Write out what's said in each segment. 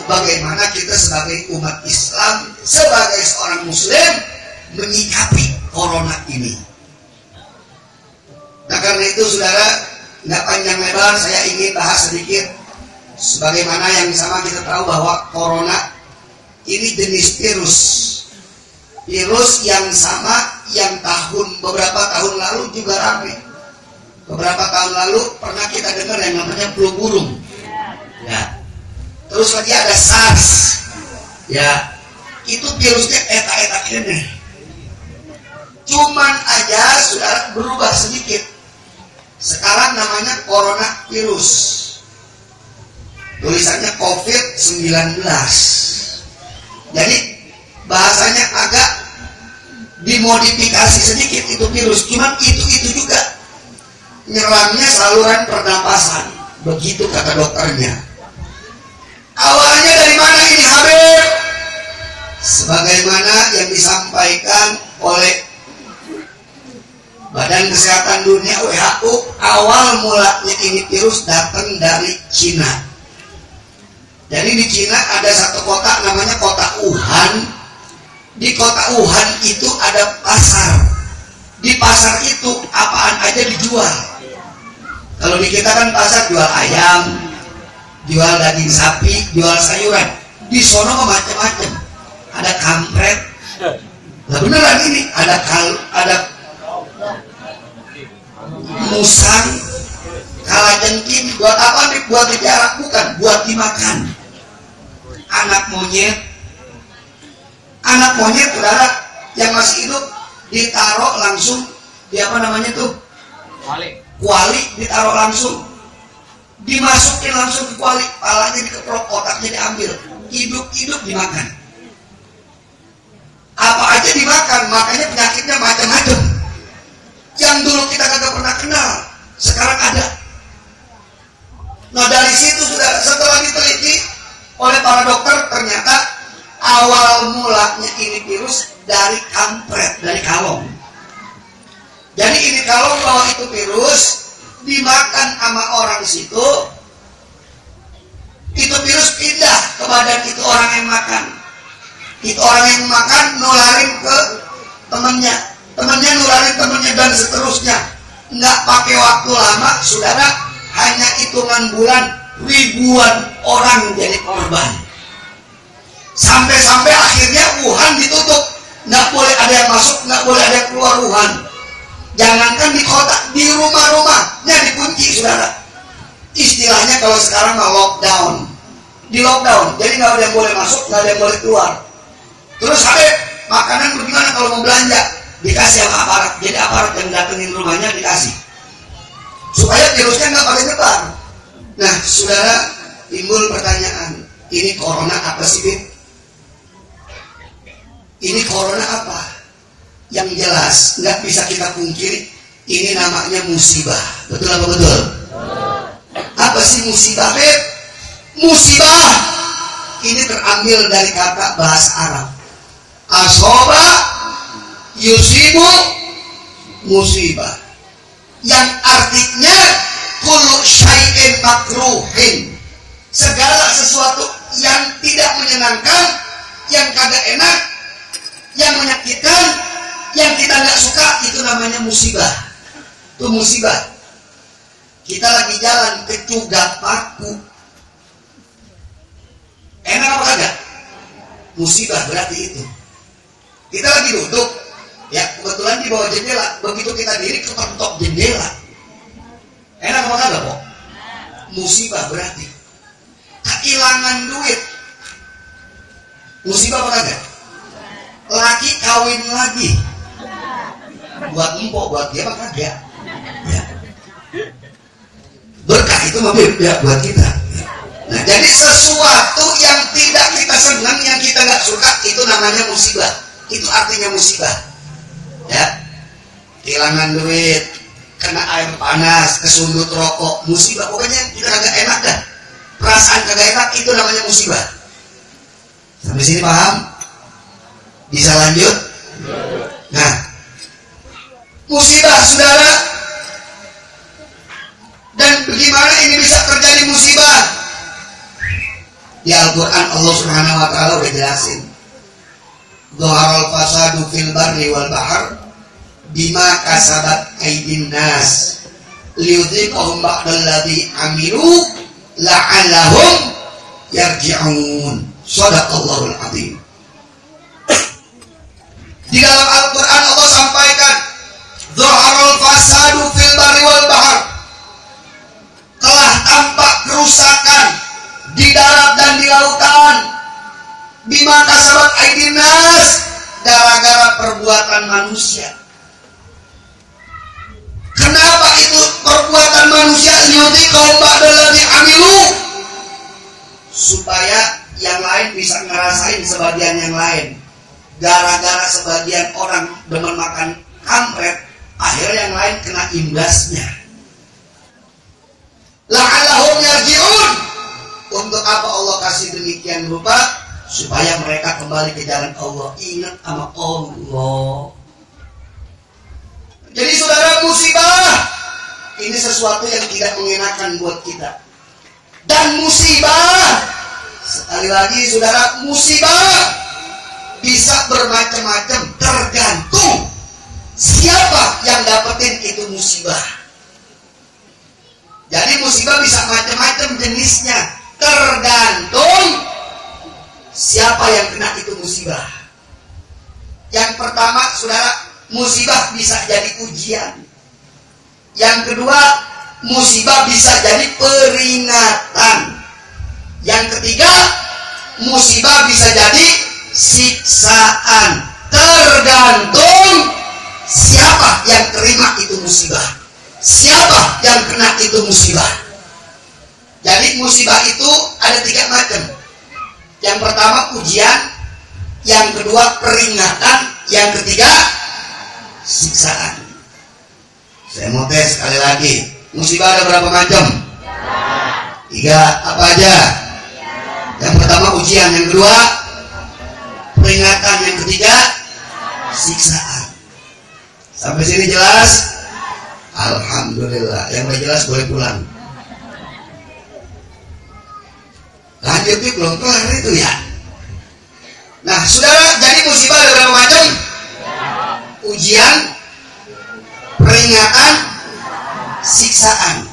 bagaimana kita sebagai umat Islam, sebagai seorang muslim menyikapi corona ini. Nah karena itu saudara, nggak panjang lebar saya ingin bahas sedikit. Sebagaimana yang sama kita tahu bahwa corona ini jenis virus. Virus yang sama yang beberapa tahun lalu juga ramai. Beberapa tahun lalu pernah kita dengar yang namanya flu burung. Ya. Terus lagi ada SARS. Ya. Itu virusnya eta-eta ini. Cuman aja sudah berubah sedikit. Sekarang namanya coronavirus. Tulisannya COVID-19. Jadi bahasanya agak dimodifikasi sedikit itu virus. Cuman itu juga. Nyerangnya saluran pernapasan. Begitu kata dokternya. Awalnya dari mana ini Habib? Sebagaimana yang disampaikan oleh Badan Kesehatan Dunia WHO, awal mulanya ini virus datang dari Cina. Jadi di Cina ada satu kota namanya kota Wuhan. Di kota Wuhan itu ada pasar. Di pasar itu apaan aja dijual. Kalau di kita kan pasar jual ayam, jual daging sapi, jual sayuran. Di sono macam-macam. Ada kampret. Nah beneran ini ada musang, kalajengking. Buat apa nih? Buat dijarak, bukan buat dimakan. Anak monyet, saudara yang masih hidup ditaruh langsung di apa namanya tuh? Kuali ditaruh langsung, dimasukin langsung ke kuali, palanya dikeprok, otaknya diambil, hidup dimakan. Apa aja dimakan, makanya penyakitnya macam-macam. Yang dulu kita kagak pernah kenal, sekarang ada. Nah dari situ sudah setelah diteliti oleh para dokter, ternyata awal mulanya ini virus dari kampret, dari kalong. Jadi ini kalong bahwa itu virus dimakan sama orang situ, itu virus pindah ke badan itu orang yang makan. Itu orang yang makan nularin ke temannya, nularin temannya dan seterusnya. Nggak pakai waktu lama, saudara, hanya hitungan bulan ribuan orang jadi korban. Sampai akhirnya Wuhan ditutup, nggak boleh ada yang masuk, nggak boleh ada yang keluar Wuhan. Jangankan di kota, di rumah-rumahnya dikunci, saudara. Istilahnya kalau sekarang mah lockdown, di lockdown, jadi nggak ada yang boleh masuk, nggak ada yang boleh keluar. Terus Habib, makanan bagaimana kalau mau belanja? Dikasih sama aparat, jadi aparat yang datengin rumahnya dikasih, supaya virusnya nggak paling nyebar. Nah, saudara, timbul pertanyaan, ini corona apa sih, Bib? Ini corona apa? Yang jelas, nggak bisa kita pungkiri, ini namanya musibah. Betul apa betul? Apa sih musibah, Beb? Musibah ini terambil dari kata bahasa Arab. Asoba yusibu musibah. Yang artinya kullu syai'in makruhin. Segala sesuatu yang tidak menyenangkan, yang kagak enak, yang menyakitkan, yang kita nggak suka, itu namanya musibah. Itu musibah. Kita lagi jalan ke Cugap Paku, enak apa kagak? Musibah berarti itu. Kita lagi duduk, ya kebetulan di bawah jendela, begitu kita diri kepentok jendela, enak apa kagak, kok? Musibah berarti. Kehilangan duit, musibah apa kagak? Laki kawin lagi, buat empok, buat dia apa kagak? Ya. Berkah itu mobil ya buat kita. Nah, jadi sesuatu yang tidak kita senang, yang kita nggak suka, itu namanya musibah. Itu artinya musibah. Ya, kehilangan duit, kena air panas, kesundut rokok, musibah. Pokoknya kita kagak enak dah. Perasaan kagak enak itu namanya musibah. Sampai sini paham? Bisa lanjut? Nah, musibah, saudara. Dan bagaimana ini bisa terjadi musibah? Di Al-Quran Allah Subhanahu wa Ta'ala udah jelasin. Dhaharal fasadu fil barri wal bahr bima kasabat aydin nas liyudhiqahum ba'dalladzi amilu la'allahum yarji'un. Shadaqallahul azim. Di dalam Al-Quran Allah sampaikan dhaharal fasadu fil barri wal bahr, telah tampak kerusakan di darat dan di lautan, bima kasabat aydin nas, gara-gara perbuatan manusia. Kenapa itu perbuatan manusia? Liyudhiqahum ba'dalladzi amilu, supaya yang lain bisa ngerasain sebagian yang lain. Gara-gara sebagian orang demen makan kampret, akhirnya yang lain kena imbasnya. La'allahum yarji'un. Untuk apa Allah kasih demikian rupa? Supaya mereka kembali ke jalan Allah, ingat sama Allah. Jadi saudara, musibah ini sesuatu yang tidak mengenakan buat kita. Dan musibah, sekali lagi saudara, musibah bisa bermacam-macam, tergantung siapa yang dapetin itu musibah. Jadi musibah bisa macam-macam jenisnya, tergantung siapa yang kena itu musibah. Yang pertama saudara, musibah bisa jadi ujian. Yang kedua, musibah bisa jadi peringatan. Yang ketiga, musibah bisa jadi siksaan. Tergantung siapa yang terima itu musibah, siapa yang kena itu musibah. Jadi musibah itu ada 3 macam. Yang pertama ujian, yang kedua peringatan, yang ketiga siksaan. Saya mau tes sekali lagi, musibah ada berapa macam? 3. Apa aja? Yang pertama ujian, yang kedua peringatan, yang ketiga siksaan. Sampai sini jelas? Alhamdulillah. Yang tidak jelas boleh pulang. Lanjut nih, belum kelar itu ya. Nah saudara, jadi musibah ada berapa macam? Ujian, peringatan, siksaan.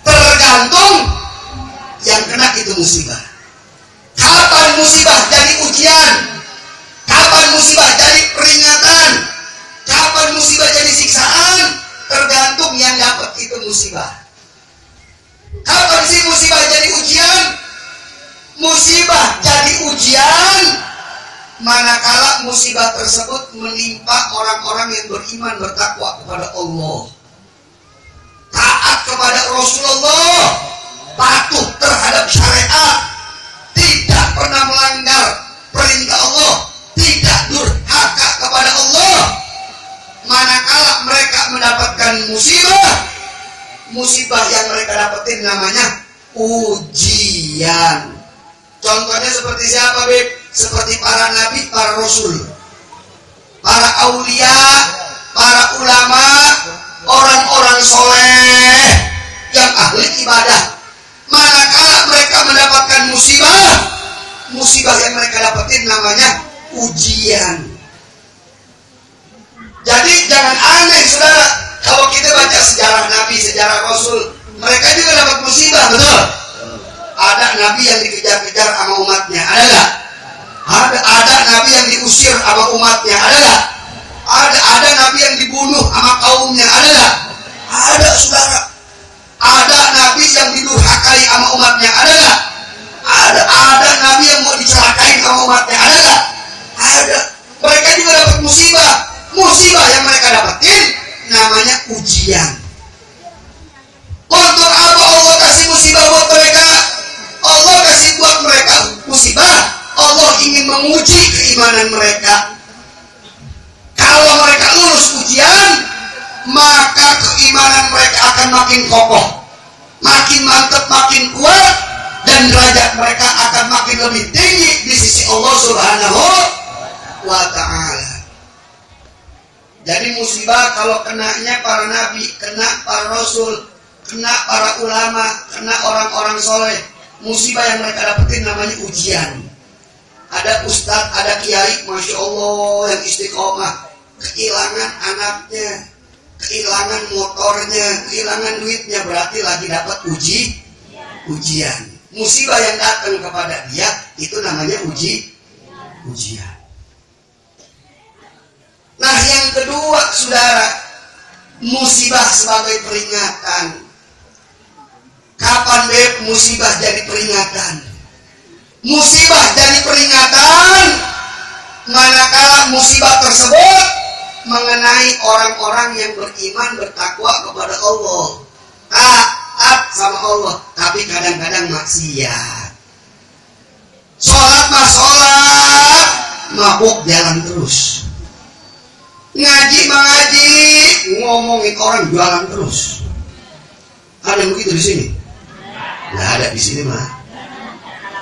Tergantung yang kena itu musibah. Kapan musibah jadi ujian? Kapan musibah jadi peringatan? Kapan musibah jadi siksaan? Tergantung yang dapat itu musibah. Kapan sih musibah jadi ujian? Musibah jadi ujian manakala musibah tersebut menimpa orang-orang yang beriman, bertakwa kepada Allah, taat kepada Rasulullah, patuh terhadap syariat, tidak pernah melanggar perintah Allah, tidak durhaka kepada Allah. Manakala mereka mendapatkan musibah, musibah yang mereka dapetin namanya ujian. Contohnya seperti siapa, Beb? Seperti para nabi, para rasul, para aulia, para ulama, orang-orang soleh yang ahli ibadah. Manakala mereka mendapatkan musibah, musibah yang mereka dapetin namanya ujian. Jadi jangan aneh saudara, kalau kita baca sejarah nabi, sejarah rasul, mereka juga dapat musibah, betul? Ada nabi yang dikejar-kejar sama umatnya, ada gak? Ada nabi yang diusir sama umatnya, ada gak? Ada nabi yang dibunuh sama kaumnya, ada gak? Ada saudara. Ada nabi yang didurhakai sama umatnya, ada gak? Ada nabi yang mau dicelakain sama umatnya, ada gak? Ada. Mereka juga dapat musibah. Musibah yang mereka dapatin namanya ujian. Untuk apa Allah kasih musibah buat mereka? Allah kasih buat mereka musibah, Allah ingin menguji keimanan mereka. Kalau mereka lulus ujian, maka keimanan mereka akan makin kokoh, makin mantap, makin kuat, dan derajat mereka akan makin lebih tinggi di sisi Allah Subhanahu wa Ta'ala. Jadi musibah kalau kenanya para nabi, kena para rasul, kena para ulama, kena orang-orang soleh, musibah yang mereka dapetin namanya ujian. Ada ustadz, ada kiai, masya Allah yang istiqomah, kehilangan anaknya, kehilangan motornya, kehilangan duitnya, berarti lagi dapat ujian. Musibah yang datang kepada dia itu namanya ujian. Nah, yang kedua, saudara, musibah sebagai peringatan. Kapan musibah jadi peringatan? Musibah jadi peringatan manakala musibah tersebut mengenai orang-orang yang beriman, bertakwa kepada Allah, taat sama Allah, tapi kadang-kadang maksiat. Sholat mah sholat, mabuk jalan terus. Ngaji mah ngaji, ngomongin orang jualan terus. Ada yang begitu di sini? Nggak ada di sini mah.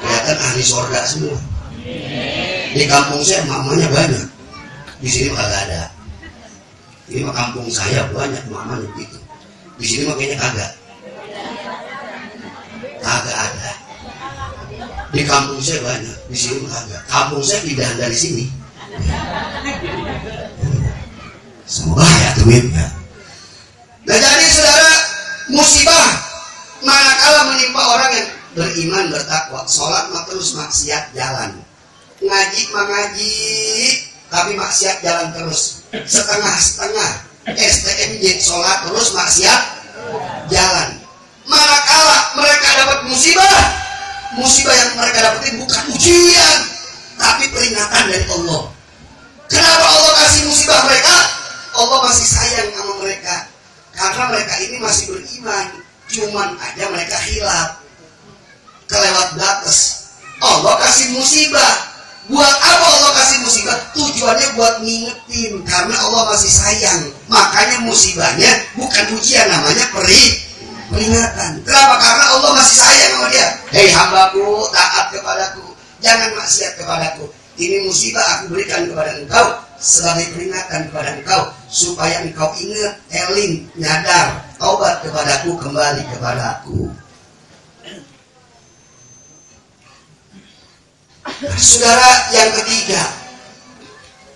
Kelihatan ahli sorga semua. Di kampung saya mamanya banyak. Di sini mah kagak ada. Ini mah kampung saya banyak mamanya begitu. Di sini mah kayaknya kagak. Kagak ada. Di kampung saya banyak. Di sini mah kagak. Kampung saya pindahan dari sini. Semoga ya tuh ya. Nah, jadi saudara, musibah manakala menimpa orang yang beriman, bertakwa, sholat mah terus, maksiat jalan. Ngaji mah ngaji, tapi maksiat jalan terus. Setengah-setengah. STMJ sholat terus, maksiat jalan. Manakala mereka dapat musibah, musibah yang mereka dapetin bukan ujian, tapi peringatan dari Allah. Kenapa Allah kasih musibah mereka? Allah masih sayang sama mereka. Karena mereka ini masih beriman. Cuman aja mereka hilaf, kelewat batas. Allah kasih musibah. Buat apa Allah kasih musibah? Tujuannya buat ngingetin. Karena Allah masih sayang. Makanya musibahnya bukan ujian, namanya peringatan. Kenapa? Karena Allah masih sayang sama dia. Hei hambaku, taat kepadaku, jangan maksiat kepadaku. Ini musibah aku berikan kepada engkau sebagai peringatan kepada engkau, supaya engkau ingat, eling, nyadar, taubat kepadaku, kembali kepadaku. Nah, saudara, yang ketiga,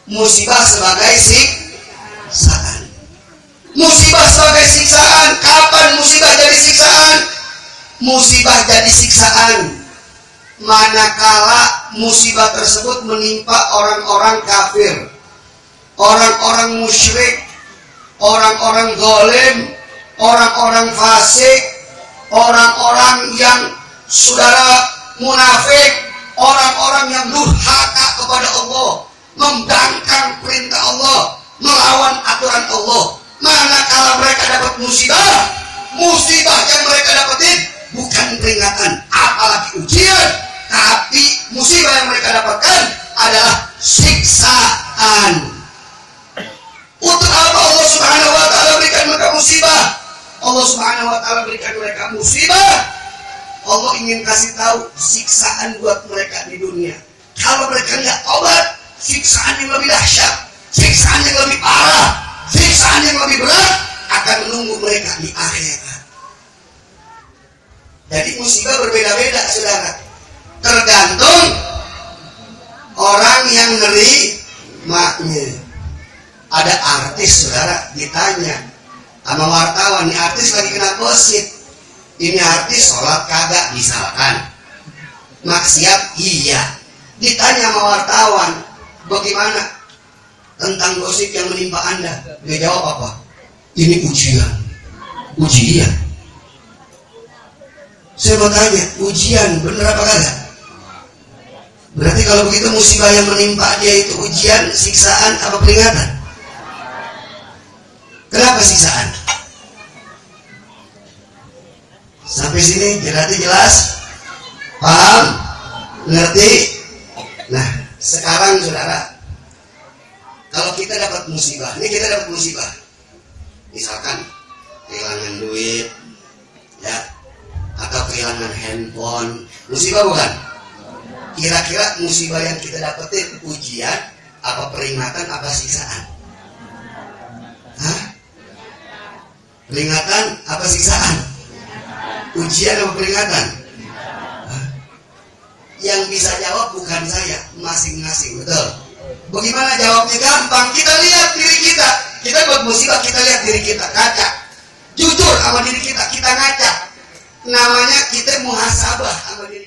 musibah sebagai siksaan. Musibah sebagai siksaan. Kapan musibah jadi siksaan? Musibah jadi siksaan manakala musibah tersebut menimpa orang-orang kafir, orang-orang musyrik, orang-orang zalim, orang-orang fasik, orang-orang yang saudara munafik, orang-orang yang durhaka kepada Allah, membangkang perintah Allah, melawan aturan Allah. Manakala mereka dapat musibah, musibah yang mereka dapetin bukan peringatan, apalagi ujian, tapi musibah yang mereka dapatkan adalah siksaan. Untuk apa Allah Subhanahu wa ta'ala berikan mereka musibah? Allah Subhanahu wa ta'ala berikan mereka musibah, Allah ingin kasih tahu siksaan buat mereka di dunia. Kalau mereka nggak tobat, siksaan yang lebih dahsyat, siksaan yang lebih parah, siksaan yang lebih berat akan menunggu mereka di akhirat. Jadi musibah berbeda-beda, saudara. Tergantung orang yang nerimanya. Ada artis, saudara, ditanya sama wartawan, ini artis lagi kena gosip. Ini artis sholat kagak, misalkan. Maksiat iya. Ditanya sama wartawan, bagaimana tentang gosip yang menimpa Anda? Dia jawab apa? Ini ujian. Ujian. Saya mau tanya, ujian bener apa kagak? Berarti kalau begitu musibah yang menimpa dia itu ujian, siksaan, apa peringatan? Kenapa siksaan? Sampai sini berarti jelas? Paham? Ngerti? Nah, sekarang saudara, kalau kita dapat musibah, ini kita dapat musibah, misalkan kehilangan duit, ya, atau kehilangan handphone, musibah bukan? Kira-kira musibah yang kita dapetin ujian, apa peringatan, apa siksaan? Hah? Peringatan, apa siksaan? Ujian apa peringatan? Yang bisa jawab bukan saya, masing-masing, betul. Bagaimana jawabnya? Gampang. Kita lihat diri kita. Kita buat musibah, kita lihat diri kita, kaca. Jujur sama diri kita, kita ngaca. Namanya kita muhasabah sama diri